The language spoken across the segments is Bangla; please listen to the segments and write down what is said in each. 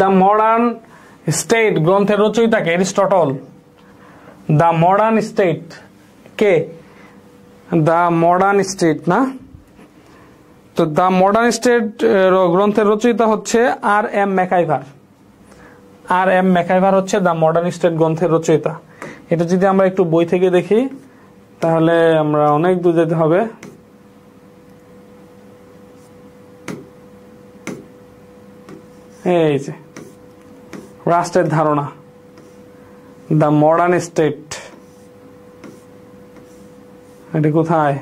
দ্য মডার্ন স্টেট গ্রন্থের রচয়িতাকে এরিস্টটল। দ্য মডার্ন স্টেট কে? দ্য মডার্ন স্টেট না, তো দ্য মডার্ন স্টেট গ্রন্থের রচয়িতা হচ্ছে R M MacIver. R M MacIver হচ্ছে দ্য মডার্ন স্টেট গ্রন্থের রচয়িতা। এটা যদি আমরা একটু বই থেকে দেখি তাহলে আমরা অনেক দূর যেতে হবে। এই যে রাষ্ট্রের ধারণা, দ্য মডার্ন স্টেট, এটি কোথায়?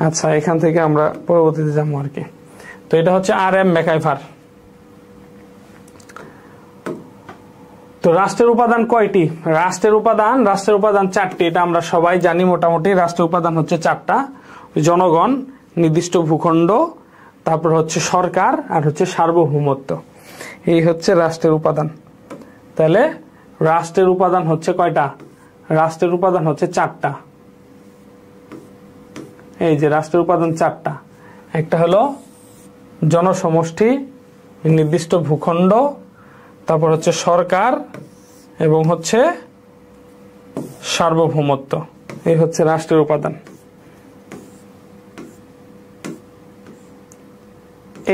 আচ্ছা, এখান থেকে আমরা পরবর্তীতে যাবো আর কি। তো এটা হচ্ছে আর এম ম্যাকাইভার। তো রাষ্ট্রের উপাদান কয়টি? রাষ্ট্রের উপাদান 4টি। এটা আমরা সবাই জানি মোটামুটি। রাষ্ট্রের উপাদান হচ্ছে 4টা: জনগণ, নির্দিষ্ট ভূখণ্ড, তারপর হচ্ছে সরকার, আর হচ্ছে সার্বভৌমত্ব। এই হচ্ছে রাষ্ট্রের উপাদান। তাহলে রাষ্ট্রের উপাদান হচ্ছে কয়টা? রাষ্ট্রের উপাদান হচ্ছে 4টা। এই যে রাষ্ট্রের উপাদান 4টা। একটা হলো জনসমষ্টি, নির্দিষ্ট ভূখণ্ড, তারপর হচ্ছে সরকার, এবং হচ্ছে সার্বভৌমত্ব। এই হচ্ছে রাষ্ট্রের উপাদান।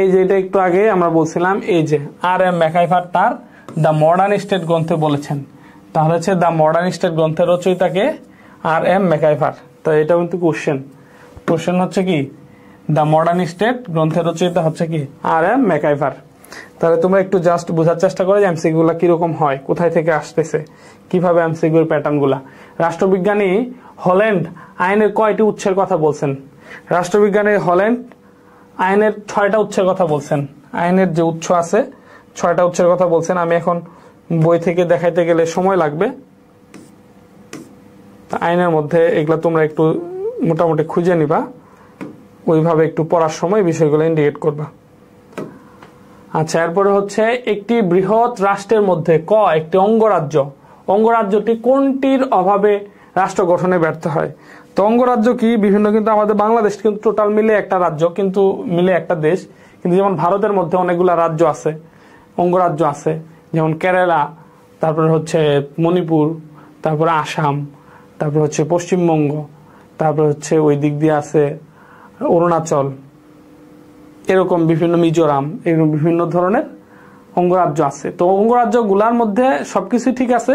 এই যে এটা একটু আগে আমরা বলছিলাম, এই যে আর এম ম্যাকাইভার তার দ্য মডার্ন স্টেট গ্রন্থে বলেছেন। তাহলে হচ্ছে দ্য মডার্ন স্টেট গ্রন্থের রচয়িতাকে আর এম ম্যাকাইভার। তো এটা কিন্তু কোশ্চেন হচ্ছে কি, দ্য মডার্ন স্টেট গ্রন্থের রচয়িতা হচ্ছে কি আর এম ম্যাকাইভার। তাহলে তোমরা একটু জাস্ট বোঝার চেষ্টা করো যে এমসিকিউ গুলা কিরকম হয়, কোথায় থেকে আসতেছে, কিভাবে এমসিকিউর প্যাটার্ন গুলা। রাষ্ট্রবিজ্ঞানী হল্যান্ড আইনের কয়টি উৎসের কথা বলছেন? রাষ্ট্রবিজ্ঞানী হল্যান্ড আইনের 6টা উৎসের কথা বলছেন। আইনের যে উৎস আছে 6টা উৎসের কথা বলছেন। আমি এখন বই থেকে দেখাইতে গেলে সময় লাগবে। আইনের মধ্যে এগুলা তোমরা একটু মোটামুটি খুঁজে নিবা, ওইভাবে একটু পড়ার সময় বিষয়গুলো ইন্ডিকেট করবা। আচ্ছা, এরপরে হচ্ছে একটি বৃহৎ রাষ্ট্রের মধ্যে একটি অঙ্গরাজ্য, অঙ্গরাজ্যটি কোনটির অভাবে রাষ্ট্র গঠনে ব্যর্থ হয়? তো অঙ্গরাজ্য কি? বিভিন্ন, কিন্তু আমাদের বাংলাদেশ কিন্তু টোটাল মিলে একটা রাজ্য, কিন্তু মিলে একটা দেশ। কিন্তু যেমন ভারতের মধ্যে অনেকগুলা রাজ্য আছে, অঙ্গরাজ্য আছে, যেমন কেরালা, তারপরে হচ্ছে মণিপুর, তারপরে আসাম, তারপর হচ্ছে পশ্চিমবঙ্গ, তারপর হচ্ছে ওই দিক দিয়ে আছে অরুণাচল, এরকম বিভিন্ন, মিজোরাম, এরকম বিভিন্ন ধরনের অঙ্গরাজ্য আছে। তো অঙ্গরাজ্য গুলার মধ্যে সবকিছু ঠিক আছে,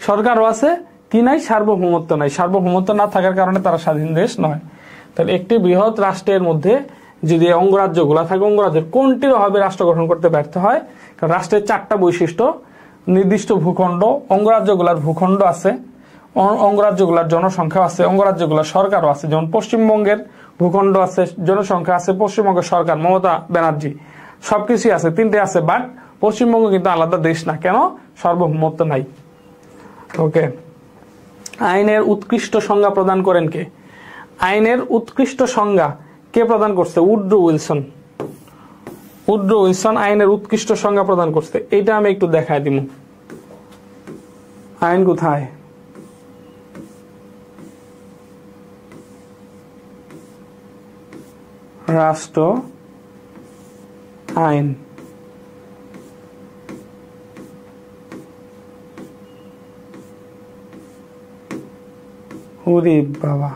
সরকারও আছে, কি নাই? সার্বভৌমত্ব নাই। সার্বভৌমত্ব না থাকার কারণে তারা স্বাধীন দেশ নয়। তাহলে একটি বৃহৎ রাষ্ট্রের মধ্যে যদি অঙ্গরাজ্য গুলা থাকে, অঙ্গরাজ্যের কোনটির অভাবে রাষ্ট্র গঠন করতে ব্যর্থ হয়? কারণ রাষ্ট্রের 4টা বৈশিষ্ট্য: নির্দিষ্ট ভূখণ্ড, অঙ্গরাজ্যগুলার ভূখণ্ড আছে, অঙ্গরাজ্যগুলার জনসংখ্যা আছে, অঙ্গরাজ্যগুলার সরকারও আছে। যেমন পশ্চিমবঙ্গের ভূখণ্ড আছে, জনসংখ্যা আছে, পশ্চিমবঙ্গের সরকার মমতা ব্যানার্জি, সবকিছুই আছে, 3টে আছে। বাট পশ্চিমবঙ্গ কিন্তু আলাদা দেশ না। কেন? সার্বভৌমত্ব নাই। ওকে। আইনের উৎকৃষ্ট সংজ্ঞা প্রদান করেন কে? আইনের উৎকৃষ্ট সংজ্ঞা কে প্রদান করছে? Woodrow Wilson. উড্রো উইলসন আইনের উৎকৃষ্ট সংজ্ঞা প্রদান করছে। এটা আমি একটু দেখাই দিব। আইন কোথায়? রাষ্ট্র আইন। ওরে বাবা,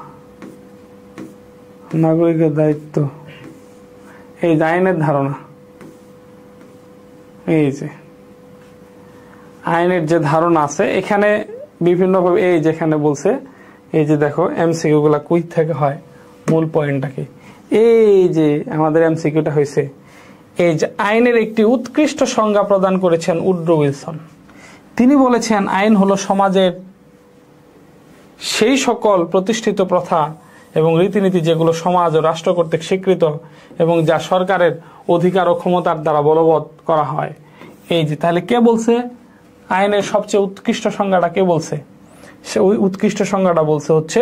নাগরিকের দায়িত্ব, এই যে আইনের ধারণা, এই যে আইনের যে ধারণা আছে এখানে বিভিন্নভাবে, এই যেখানে বলছে, এই যে দেখো এমসিকিউ গুলা কই থেকে হয়, মূল পয়েন্টটা কি? এই যে আমাদের এমসিকিউটা হয়েছে, এই যে আইনের একটি উৎকৃষ্ট সংজ্ঞা প্রদান করেছেন উড্রো উইলসন। তিনি বলেছেন আইন হলো সমাজের সেই সকল প্রতিষ্ঠিত প্রথা এবং রীতিনীতি যেগুলো সমাজ ও রাষ্ট্র কর্তৃক স্বীকৃত এবং যা সরকারের অধিকার ও ক্ষমতার দ্বারা বলবৎ করা হয়। এই যে, তাহলে কে বলছে আইনের সবচেয়ে উৎকৃষ্ট সংজ্ঞাটা? কে বলছে? সে ওই উৎকৃষ্ট সংজ্ঞাটা বলছে হচ্ছে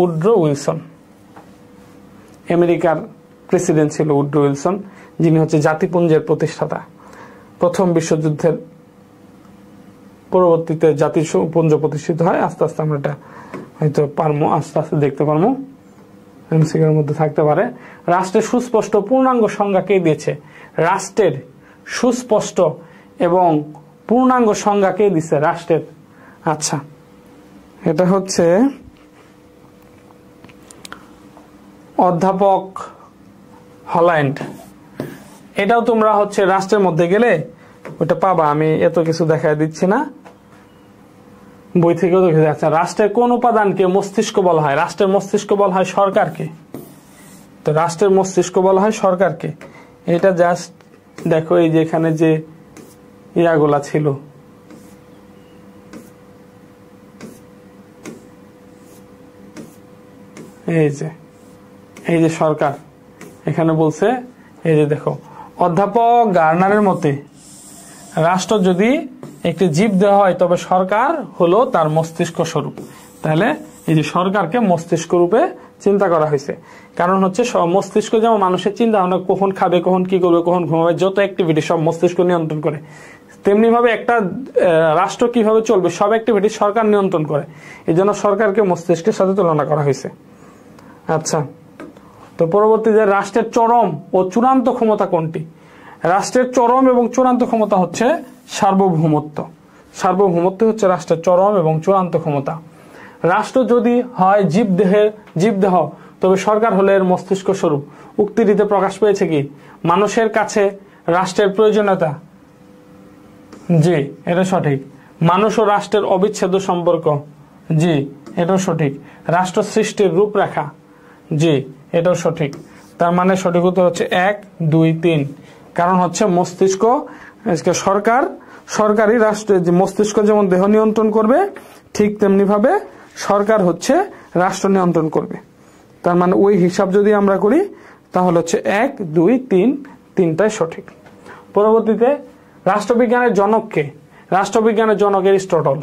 উড্রো উইলসন। আমেরিকার প্রেসিডেন্ট ছিল উড্রো উইলসন, যিনি হচ্ছে জাতিপুঞ্জের প্রতিষ্ঠাতা। প্রথম বিশ্বযুদ্ধের পরবর্তীতে জাতিপুঞ্জ প্রতিষ্ঠিত হয়। আস্তে আস্তে আমরা এটা হয়তো পারবো, আস্তে আস্তে দেখতে পারবো। এমসিকিউর মধ্যে থাকতে পারে। রাষ্ট্রের সুস্পষ্ট পূর্ণাঙ্গ সংজ্ঞা কে দিয়েছে? রাষ্ট্রের সুস্পষ্ট এবং পূর্ণাঙ্গ সংজ্ঞা কে দিছে রাষ্ট্রের? আচ্ছা, এটা হচ্ছে অধ্যাপক হল্যান্ড। এটাও তোমরা হচ্ছে রাষ্ট্রের মধ্যে গেলে ওটা পাবা, আমি এত কিছু দেখা দিচ্ছি না, বই থেকেও দেখে যাচ্ছে। রাষ্ট্রের কোন উপাদানকে মস্তিষ্ক বলা হয়? রাষ্ট্রের মস্তিষ্ক বলা হয় সরকারকে। তো রাষ্ট্রের মস্তিষ্ক বলা হয় সরকারকে। এটা জাস্ট দেখো, এই যে এখানে যে ইয়াগুলা ছিল, এই যে সরকার এখানে বলছে, এই যে দেখো, অধ্যাপক গার্নারের মতে রাষ্ট্র যদি একটি জীব দেওয়া হয় তবে সরকার হলো তার মস্তিষ্ক স্বরূপ। তাহলে এই যে সরকারকে মস্তিষ্ক রূপে চিন্তা করা হয়েছে। কারণ হচ্ছে মস্তিষ্ক যেমন মানুষের চিন্তা ভাবনা, কখন খাবে, কখন কি করবে, কখন ঘুমাবে, যত অ্যাক্টিভিটি সব মস্তিষ্ক নিয়ন্ত্রণ করে, তেমনি ভাবে একটা রাষ্ট্র কিভাবে চলবে সব অ্যাক্টিভিটি সরকার নিয়ন্ত্রণ করে। এই জন্য সরকারকে মস্তিষ্কের সাথে তুলনা করা হয়েছে। আচ্ছা, তো পরবর্তীতে রাষ্ট্রের চরম ও চূড়ান্ত ক্ষমতা কোনটি? রাষ্ট্রের চরম এবং চূড়ান্ত ক্ষমতা হচ্ছে সার্বভৌমত্ব। সার্বভৌমত্ব হচ্ছে রাষ্ট্রের চরম এবং চূড়ান্ত ক্ষমতা। রাষ্ট্র যদি হয় জীবদেহ, তবে সরকার হলে এর মস্তিষ্ক স্বরূপ। উক্তিটিতে প্রকাশ পেয়েছে কি? মানুষের কাছে রাষ্ট্রের প্রয়োজনীয়তা। জি, এটা সঠিক। মানুষ ও রাষ্ট্রের অবিচ্ছেদ্য সম্পর্ক। জি, এটাও সঠিক। রাষ্ট্র সৃষ্টির রূপরেখা। জি, এটাও সঠিক। তার মানে সঠিক উত্তর হচ্ছে 1, 2, 3। কারণ হচ্ছে মস্তিষ্ক সরকারি রাষ্ট্রের যে মস্তিষ্ক যেমন দেহ নিয়ন্ত্রণ করবে, ঠিক তেমনি ভাবে সরকার হচ্ছে রাষ্ট্র নিয়ন্ত্রণ করবে। তার মানে ওই হিসাব যদি আমরা করি তাহলে হচ্ছে 1, 2, 3, তিনটাই সঠিক। পরবর্তীতে রাষ্ট্রবিজ্ঞানের জনককে? রাষ্ট্রবিজ্ঞানের জনক এরিস্টটল।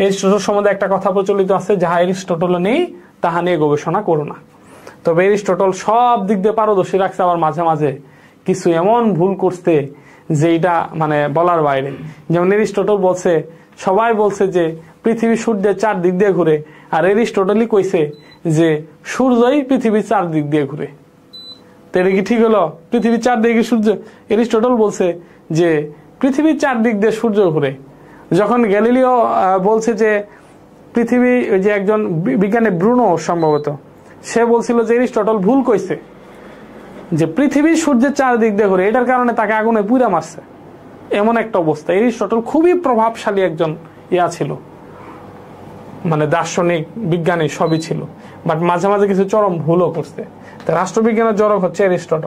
এরিস্টটল সম্বন্ধে একটা কথা প্রচলিত আছে, যাহা এরিস্টটল নেই তাহা নিয়ে গবেষণা করো না। তবে এরিস্টটল সব দিক দিয়ে পারদর্শী রাখছে, আবার মাঝে মাঝে কিছু এমন ভুল করছে যে এটা মানে বলার বাইরে। যেমন এরিস্টটল বলছে, সবাই বলছে যে পৃথিবী সূর্যের 4 দিক দিয়ে ঘুরে, আর এরিস্টটলই কইছে যে সূর্যই পৃথিবীর 4 দিক দিয়ে ঘুরে। তো এটা কি ঠিক হলো? পৃথিবীর 4 দিকে সূর্য? এরিস্টটল বলছে যে পৃথিবীর 4 দিক দিয়ে সূর্য ঘুরে। যখন গ্যালিলিও বলছে যে পৃথিবী, যে একজন বিজ্ঞানী ব্রুনো সম্ভবত, সে বলছিল যে এরিস্টটল ভুল কইছে, যে পৃথিবী সূর্যের 4 দিক দিয়ে ঘুরে, এটার কারণে তাকে আগুনে পুড়া মারছে। এমন একটা অবস্থা। এরিস্টটল খুবই প্রভাবশালী একজন ছিল, মানে দার্শনিক, বিজ্ঞানী সবই ছিল, বাট মাঝে মাঝে কিছু চরম ভুলও করছে। রাষ্ট্রবিজ্ঞানের জনক হচ্ছে এরিস্টটল।